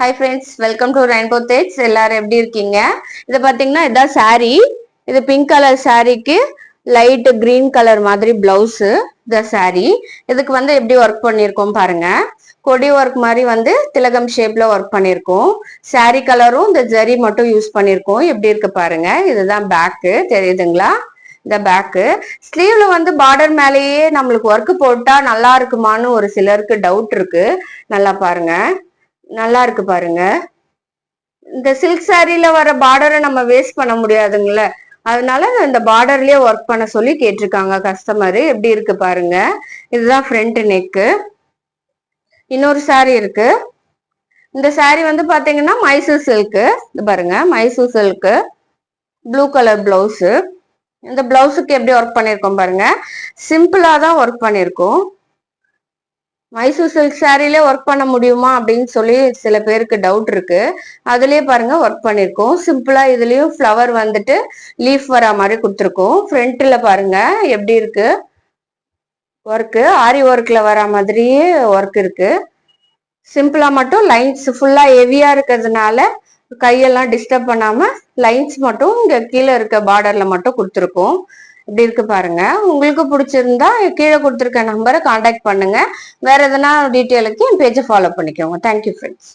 Hi friends, welcome to rainbow threads. எல்லாரும் எப்படி இருக்கீங்க? இது பாத்தீங்கன்னா இதான் saree. இது பிங்க் கலர் சாரீக்கு லைட் கிரீன் கலர் மாதிரி பிளவுஸ். இந்த saree இதுக்கு வந்து எப்படி ஒர்க் பண்ணியிருக்கோம் பாருங்க. கொடி ஒர்க் மாதிரி வந்து திலகம் ஷேப்ல ஒர்க் பண்ணியிருக்கோம். saree கலரும் இந்த ஜரி மட்டும் யூஸ் பண்ணியிருக்கோம். எப்படி இருக்கு பாருங்க. இதுதான் பேக்கு, தெரியுதுங்களா? இந்த பேக்கு ஸ்லீவ்ல வந்து பார்டர் மேலேயே நம்மளுக்கு ஒர்க் போட்டா நல்லா இருக்குமான்னு ஒரு சிலருக்கு டவுட் இருக்கு. நல்லா பாருங்க, நல்லா இருக்கு பாருங்க. இந்த சில்க் சாரில வர பார்டரை நம்ம வேஸ்ட் பண்ண முடியாதுங்கள, அதனால இந்த பார்டர்லயே ஒர்க் பண்ண சொல்லி கேட்டிருக்காங்க கஸ்டமர். எப்படி இருக்கு பாருங்க. இதுதான் ஃப்ரண்ட் நெக்கு. இன்னொரு சாரி இருக்கு. இந்த சாரி வந்து பாத்தீங்கன்னா மைசூர் சில்க். இது பாருங்க, Mysore silk, blue colour blouse. இந்த பிளவுஸுக்கு எப்படி ஒர்க் பண்ணிருக்கோம் பாருங்க. சிம்பிளா தான் ஒர்க் பண்ணிருக்கோம். மைசூர் சில்க் சாரிலே ஒர்க் பண்ண முடியுமா அப்படின்னு சொல்லி சில பேருக்கு டவுட் இருக்கு. அதுலயே பாருங்க ஒர்க் பண்ணிருக்கோம். சிம்பிளா இதுலயும் ஃப்ளவர் வந்துட்டு லீஃப் வரா மாதிரி கொடுத்துருக்கோம். ஃப்ரண்ட்ல பாருங்க எப்படி இருக்கு ஒர்க்கு. ஆரி ஒர்க்ல வரா மாதிரியே ஒர்க் இருக்கு. சிம்பிளா மட்டும் லைன்ஸ் ஃபுல்லா ஹெவியா இருக்கிறதுனால கையெல்லாம் டிஸ்டர்ப் பண்ணாம லைன்ஸ் மட்டும் இங்க கீழே இருக்க பார்டர்ல மட்டும் கொடுத்துருக்கோம். இப்படி இருக்கு பாருங்க. உங்களுக்கு பிடிச்சிருந்தா கீழே கொடுத்துருக்க நம்பரை கான்டாக்ட் பண்ணுங்க. வேற எதனா டீட்டெயிலுக்கு என் பேஜை ஃபாலோ பண்ணிக்கோங்க. Thank you friends.